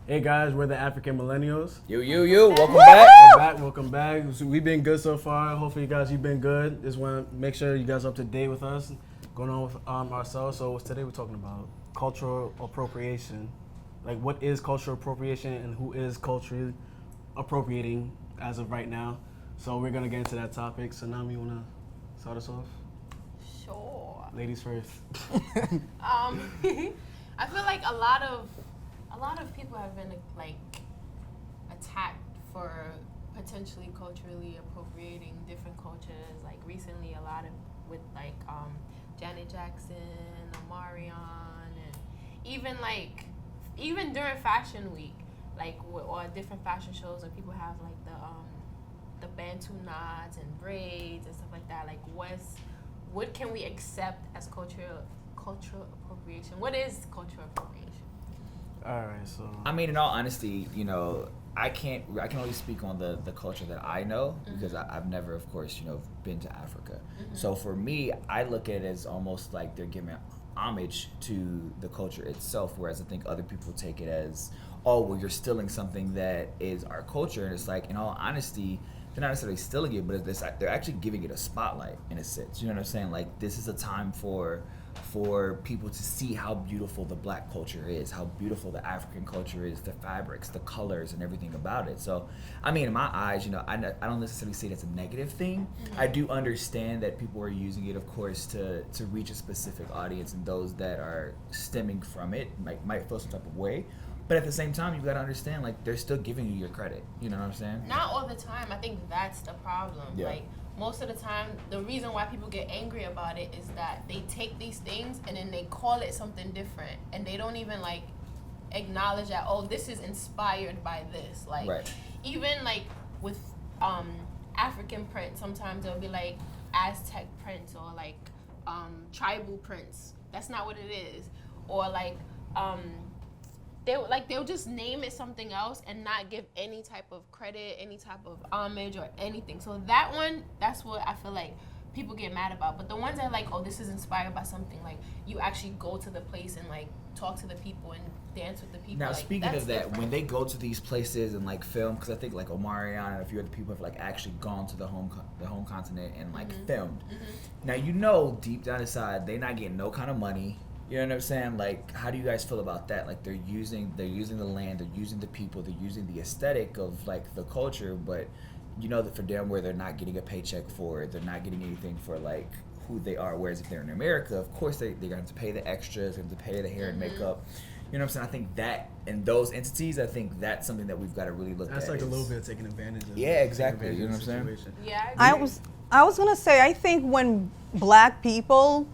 Hey guys, we're the African Millennials. Welcome back. Welcome back. So we've been good so far. Hopefully you guys, you've been good. Just want to make sure you guys are up to date with us, going on with ourselves. So today we're talking about cultural appropriation. Like, what is cultural appropriation and who is culturally appropriating as of right now? So we're gonna get into that topic. So Nami, you wanna start us off? Sure. Ladies first. I feel like a lot of people have been like attacked for potentially culturally appropriating different cultures. Like recently, a lot of with like Janet Jackson, Omarion, and even during Fashion Week, like or different fashion shows, and people have like the Bantu knots and braids and stuff like that. Like what can we accept as cultural appropriation? What is cultural appropriation? All right, so I mean, in all honesty, I can only speak on the culture that I know because I've never, of course, been to Africa. So for me, I look at it as almost like they're giving homage to the culture itself, whereas I think other people take it as, oh, well, you're stealing something that is our culture. And it's like, in all honesty, they're not necessarily stealing it, but they're actually giving it a spotlight in a sense. You know what I'm saying? Like, this is a time for people to see how beautiful the Black culture is, how beautiful the African culture is, the fabrics, the colors, and everything about it. So, I mean, in my eyes, I don't necessarily say that's a negative thing. I do understand that people are using it, of course, to reach a specific audience, and those that are stemming from it might feel some type of way. But at the same time, you've got to understand, like, they're still giving you your credit. You know what I'm saying? Not all the time. I think that's the problem. Yeah. Like, most of the time, the reason why people get angry about it is that they take these things and then they call it something different. And they don't even, like, acknowledge that, oh, this is inspired by this. Like, right. Even, like, with African prints, sometimes they'll be, like, Aztec prints or, like, tribal prints. That's not what it is. Or, like, they'll just name it something else and not give any type of credit, any type of homage or anything. So that's what I feel like people get mad about. But the ones that are like, oh, this is inspired by something, like you actually go to the place and like talk to the people and dance with the people. Now, like, speaking of that, different. when they go to these places and like film, because I think like Omarion and a few other people have like actually gone to the home continent and like filmed. Now, deep down inside, they're not getting no kind of money. You know what I'm saying? Like, how do you guys feel about that? Like, they're using the land, they're using the people, they're using the aesthetic of like the culture, but that for damn where they're not getting a paycheck for it, they're not getting anything for like who they are. Whereas if they're in America, of course they're going to have to pay the extras, they have to pay the hair and makeup. You know what I'm saying? I think that in those entities, I think that's something that we've got to really look at. that's like a little bit taking advantage of. Yeah, exactly. You know what I'm saying? Yeah, I was gonna say, I think when Black people,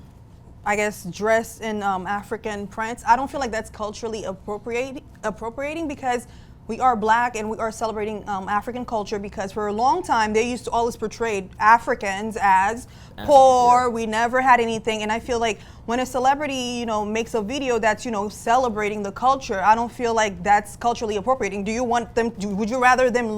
I guess, dress in African prints, I don't feel like that's culturally appropriating because we are Black and we are celebrating African culture, because for a long time they used to always portray Africans as poor. We never had anything, and I feel like when a celebrity makes a video that's celebrating the culture, I don't feel like that's culturally appropriating. Do you want them? Would you rather them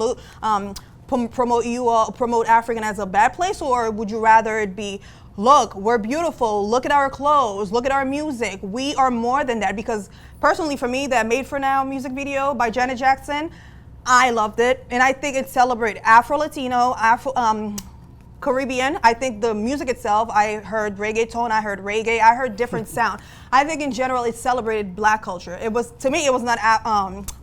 promote African as a bad place, or would you rather it be, look, we're beautiful, look at our clothes, look at our music, we are more than that? Because personally for me, that Made for Now music video by Janet Jackson, I loved it, and I think it celebrated Afro-Latino, Caribbean. I think the music itself, I heard reggaeton, I heard reggae, I heard different sound. I think in general it celebrated Black culture. To me, it was not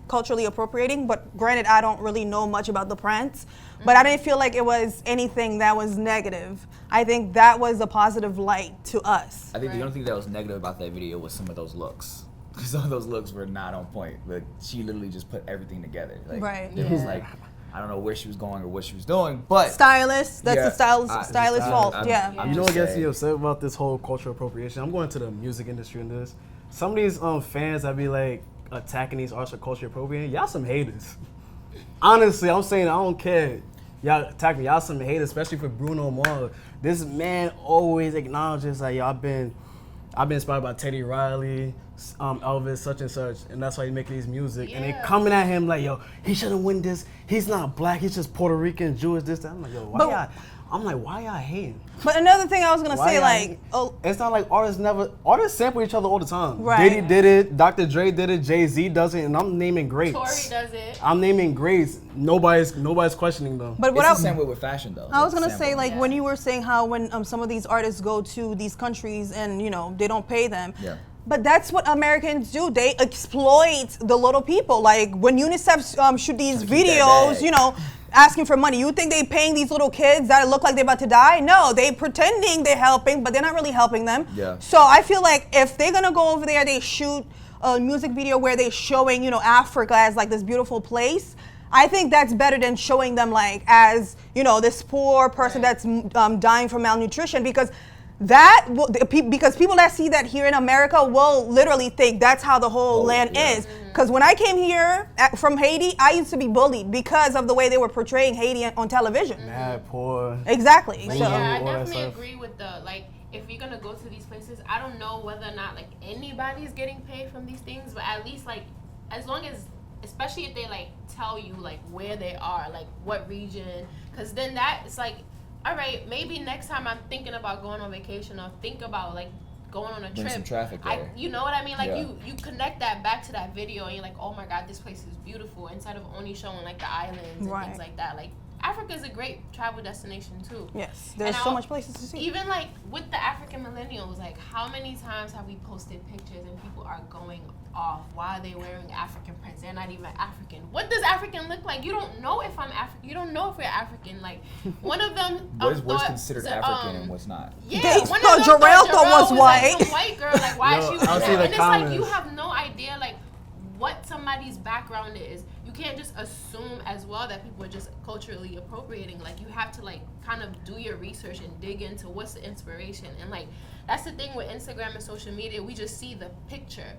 culturally appropriating, but granted, I don't really know much about the prints, but I didn't feel like it was anything that was negative. I think that was a positive light to us. I think the only thing that was negative about that video was some of those looks. Some of those looks were not on point. Like, she literally just put everything together. Like, Right. It was like, I don't know where she was going or what she was doing, but Stylist, that's Yeah, the stylist's fault. I'm You know just what gets saying. me upset about this whole cultural appropriation? I'm going to the music industry in this. Some of these fans that be like attacking these artists for culture appropriating, y'all some haters. Honestly, I'm saying I don't care. Y'all attack me, y'all some haters, especially for Bruno Mars. This man always acknowledges like, I've been inspired by Teddy Riley, Elvis such and such, and that's why he's making these music. And they Yeah. coming at him like, yo, he shouldn't win this. He's not black. He's just Puerto Rican, Jewish, this, that. I'm like, yo, why y'all hating? But another thing I was gonna Why say, y'all like, hating? oh, It's not like artists sample each other all the time. Right. Diddy did it, Dr. Dre did it, Jay-Z does it, and I'm naming greats. Tory does it. I'm naming greats. Nobody's questioning them. but what It's I, the same way with fashion, though. I was gonna Sample. say, like, Yeah. when you were saying how when some of these artists go to these countries and they don't pay them. Yeah. But that's what Americans do. They exploit the little people. Like when UNICEF shoot these Trying to keep that videos, bag. asking for money. You think they paying these little kids that look like they're about to die? No, they pretending they're helping, but they're not really helping them. Yeah. So I feel like if they're gonna go over there, they shoot a music video where they're showing, Africa as like this beautiful place. I think that's better than showing them like as, this poor person Right. that's dying from malnutrition, because because people that see that here in America will literally think that's how the whole land yeah. is. Because when I came here from Haiti, I used to be bullied because of the way they were portraying Haiti on television. Mad poor. Exactly. But So yeah, I all that definitely stuff. agree with if you're gonna go to these places, I don't know whether or not like anybody's getting paid from these things, but at least like as long as, especially if they like tell you like where they are, like what region, because then that it's like, all right, maybe next time I'm thinking about going on vacation or think about like going on a Bring trip. some traffic there. You know what I mean? Like Yeah. you connect that back to that video and you're like, oh my God, this place is beautiful, instead of only showing like the islands and Right. things like that. Like Africa is a great travel destination too. yes, there's And so I'll- much places to see. Even like with the African millennials, like how many times have we posted pictures and people are going off? Why are they wearing African prints? They're not even African. What does African look like? You don't know if I'm African. You don't know if we're African. Like one of them. What is thought- considered African and what's not? Yeah, They one thought of them Jarrell thought was like white. some white girl. Like why is Yo, she with I'll that? see the And it's like you comments. have no idea like what somebody's background is. You can't just assume as well that people are just culturally appropriating. Like you have to like kind of do your research and dig into what's the inspiration. And like that's the thing with Instagram and social media. We just see the picture.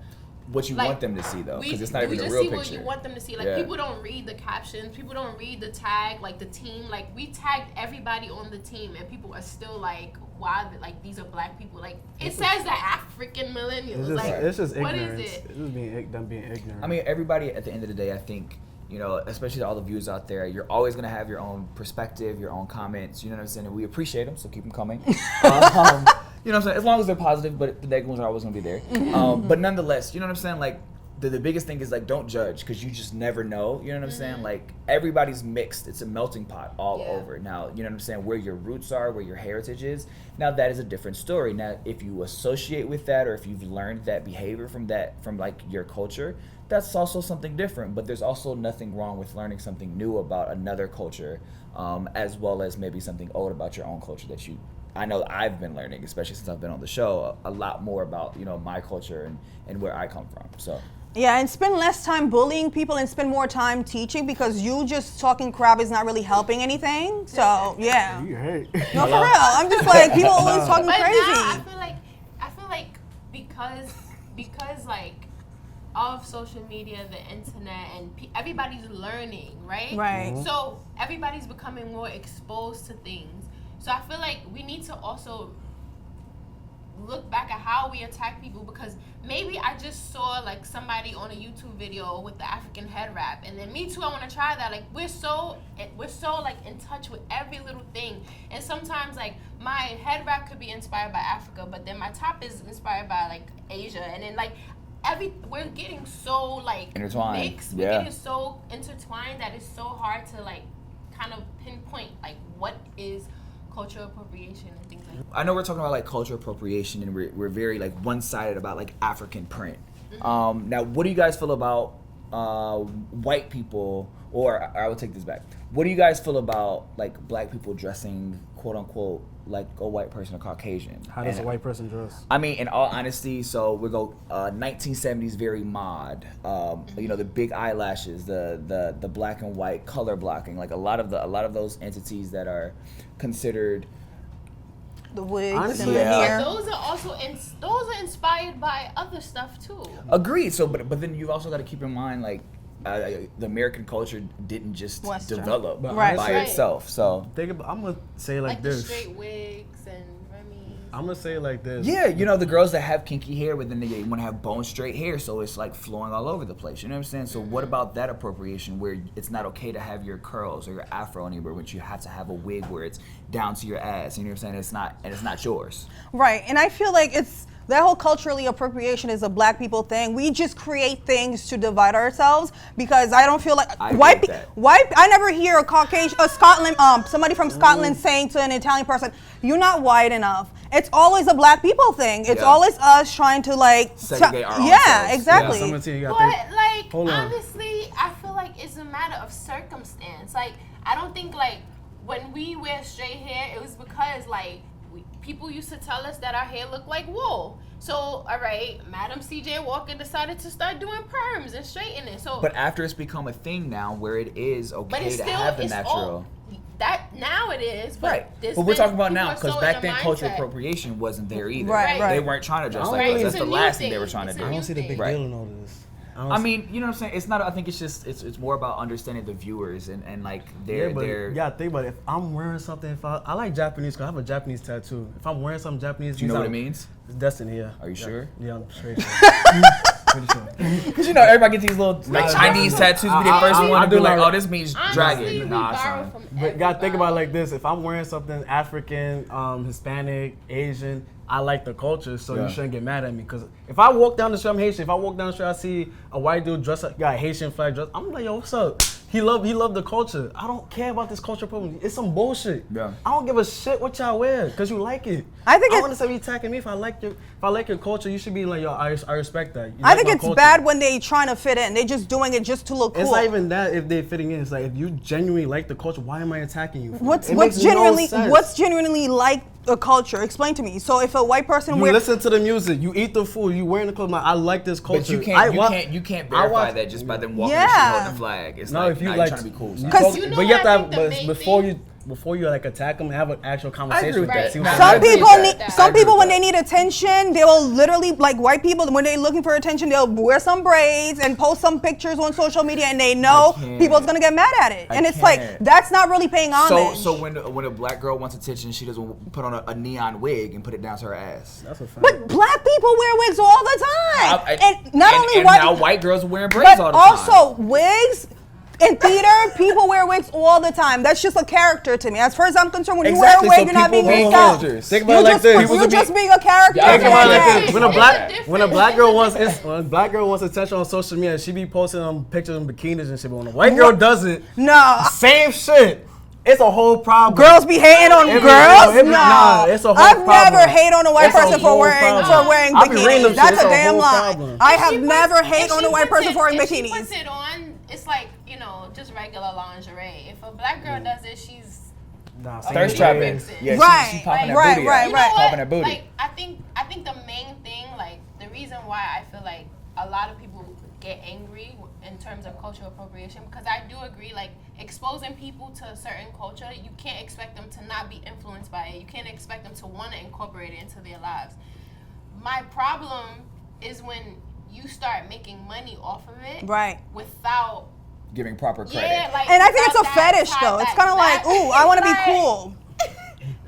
What you Like, want them to see, though, because it's not we even a just real see picture. what you want them to see. Like Yeah. people don't read the captions, people don't read the tag, like the team. Like we tagged everybody on the team, and people are still like, "Why? Like these are black people." Like it says the African millennials. It's just, like it's just what ignorance. is it? It's just them being ignorant. I mean, everybody at the end of the day, I think, especially to all the viewers out there, you're always going to have your own perspective, your own comments, you know what I'm saying? And we appreciate them, so keep them coming. You know what I'm saying? As long as they're positive, but the negative ones are always going to be there. But nonetheless, you know what I'm saying? Like, the biggest thing is, like, don't judge, because you just never know, you know what I'm saying? Like, everybody's mixed. It's a melting pot all Yeah. over. Now, you know what I'm saying? Where your roots are, where your heritage is, now that is a different story. Now, if you associate with that, or if you've learned that behavior from like, your culture, that's also something different. But there's also nothing wrong with learning something new about another culture, as well as maybe something old about your own culture that I know I've been learning, especially since I've been on the show, a lot more about, my culture and where I come from. So. Yeah, and spend less time bullying people and spend more time teaching, because you just talking crap is not really helping anything. So yeah. you hate. No, for real. I'm just like, people always talking But crazy. now I feel like because like of social media, the internet, and everybody's learning, right? Right. So everybody's becoming more exposed to things. So I feel like we need to also look back at how we attack people, because maybe I just saw like somebody on a YouTube video with the African head wrap, and then me too, I want to try that. Like we're so like in touch with every little thing, and sometimes like my head wrap could be inspired by Africa, but then my top is inspired by like Asia, and then like we're getting so like Intertwined. mixed, we're Yeah. getting so intertwined that it's so hard to like kind of pinpoint like what is cultural appropriation and things like that. I know we're talking about like cultural appropriation, and we're very like one-sided about like African print. Now, what do you guys feel about white people, or I will take this back. What do you guys feel about like black people dressing quote unquote like a white person or Caucasian? How does a And, white person dress? I mean, in all honesty, so we go 1970s very mod. The big eyelashes, the black and white color blocking, like a lot of those entities that are considered. The wigs Honestly, and the yeah. hair. Those are also those are inspired by other stuff too. Agreed. So, but then you've also got to keep in mind like the American culture didn't just Western. develop But Right. by Right. itself. So I'm gonna say like Like the this. straight wigs and Remy's. I'm gonna say it like this. Yeah, you know, the girls that have kinky hair, but then they want to have bone straight hair, so it's like flowing all over the place. You know what I'm saying? So what about that appropriation where it's not okay to have your curls or your afro anywhere, but you have to have a wig where it's down to your ass? You know what I'm saying? It's not yours. Right, and I feel like that whole culturally appropriation is a black people thing. We just create things to divide ourselves because I don't feel like I never hear somebody from Scotland saying to an Italian person, "You're not white enough." It's always a black people thing. It's always us trying to like segregate our own yeah, selves. exactly. But like honestly, I feel like it's a matter of circumstance. Like I don't think like when we wear straight hair, it was because like people used to tell us that our hair looked like wool. So, all right, Madam C.J. Walker decided to start doing perms and straightening. So, but after it's become a thing now, where it is okay to have the natural. That now it is, but right. But we're talking about now because back then cultural appropriation wasn't there either. Right. They weren't trying to dress like us. That's the last thing they were trying to do. I don't see the big deal in all this. I mean, you know what I'm saying? It's not. I think it's just it's more about understanding the viewers and like their. Yeah, think about it. If I'm wearing something, I like Japanese because I have a Japanese tattoo. If I'm wearing something Japanese, do you know what it means? It's destiny. Yeah. Are you sure? Yeah, I'm straight sure. Pretty sure. Because you know everybody gets these little like Chinese tattoos. Be the first one to be like, oh, this means dragon. Nah, son. But you gotta think about it like this: if I'm wearing something African, Hispanic, Asian, I like the culture, so you shouldn't get mad at me. Because if I walk down the street, I'm Haitian. If I walk down the street, I see a white dude dressed up, got a Haitian flag dress. I'm like, yo, what's up? He love the culture. I don't care about this culture problem. It's some bullshit. Yeah. I don't give a shit what y'all wear because you like it. I think I want to say you attacking me if I like your culture. You should be like, yo, I respect that. I think it's bad when they trying to fit in. They just doing it just to look cool. It's not even that if they're fitting in. It's like if you genuinely like the culture, why am I attacking you? What's genuinely like a culture? Explain to me. So if a white person listen to the music, you eat the food, you wearing the clothes. Like, I like this culture. But you can't verify that just by them walking the street holding the flag. It's no, like, if you you're like, trying to be cool. But you have to have, before you like attack them, have an actual conversation with that. Some people when they need attention, they will literally, like white people, when they're looking for attention, they'll wear some braids and post some pictures on social media, and they know people's gonna get mad at it. And it's like, that's not really paying homage. So when a black girl wants attention, she doesn't put on a neon wig and put it down to her ass. That's a fact. But black people wear wigs all the time. And now white girls are wearing braids all the time. But also wigs. In theater, people wear wigs all the time. That's just a character to me. As far as I'm concerned, when you wear a wig, you're not being yourself. Think about it like this. You're just being a character. Think about it like this. When a black girl wants attention on social media, she be posting pictures of bikinis and shit. But when a white girl does it, same shit. It's a whole problem. Girls be hating on girls? Nah, it's a whole problem. I've never hated on a white person for wearing bikinis. That's a damn lie. I have never hated on a white person for wearing bikinis. If she puts it on, it's like, just regular lingerie. If a black girl does it, she's thirst trapping. Yeah, right, she's popping her booty. Right. Popping her booty. Like I think the main thing, like the reason why I feel like a lot of people get angry in terms of cultural appropriation, because I do agree, like exposing people to a certain culture, you can't expect them to not be influenced by it. You can't expect them to want to incorporate it into their lives. My problem is when you start making money off of it, right, without giving proper credit. Yeah, like, and I think it's a fetish though. It's kind of like, ooh, I want to be cool.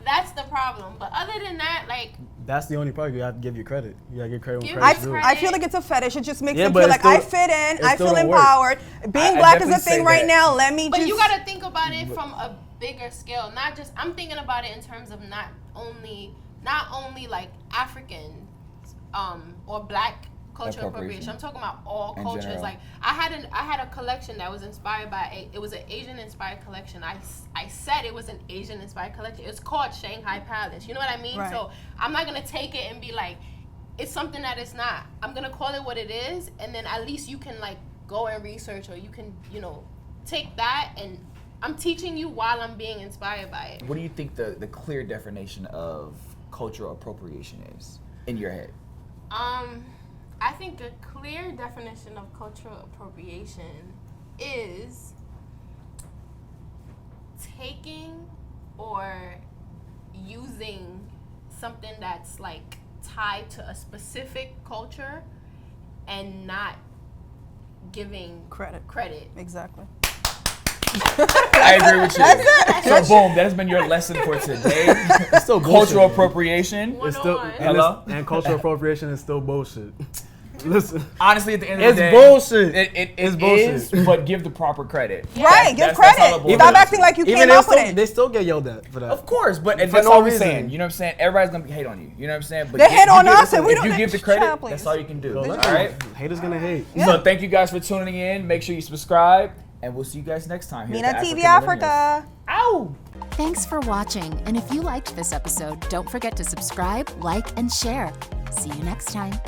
That's the problem. But other than that, like, that's the only part. You have to give you credit. You gotta give credit when credit's due. I feel like it's a fetish. It just makes them feel like I fit in. I feel empowered. Being black is a thing right now. Let me just. But you gotta think about it from a bigger scale. Not just. I'm thinking about it in terms of not only like African, or black cultural appropriation. I'm talking about all cultures. General. Like I had a collection that was inspired by it was an Asian inspired collection. I said it was an Asian inspired collection. It's called Shanghai Palace. You know what I mean? Right. So I'm not gonna take it and be like, it's something that it's not. I'm gonna call it what it is, and then at least you can like go and research, or you can take that, and I'm teaching you while I'm being inspired by it. What do you think the clear definition of cultural appropriation is in your head? I think a clear definition of cultural appropriation is taking or using something that's like tied to a specific culture and not giving credit. Exactly. I agree with you. That's it. So boom, that has been your lesson for today. It's still bullshit, Cultural man. appropriation. It's still Hello? and cultural appropriation is still bullshit. Listen, Honestly, at the end of it's the day, bullshit. It It's bullshit. is, but give the proper credit. Right, give That's all it credit. boils Stop down acting to. like you Even came they up with still, it. they still get yelled at for that. Of course, but For that's no all we're reason. saying. You know what I'm saying? Everybody's gonna hate on you. You know what I'm saying? But They hate on us if and we if don't- you give the Shut credit, up, please. that's all you can do. So All let right. Haters gonna hate. So thank you guys for tuning in. Make sure you subscribe, and we'll see you guys next time. Here Mina at the TV African Millennials. Africa. Ow! Thanks for watching, and if you liked this episode, don't forget to subscribe, like, and share. See you next time.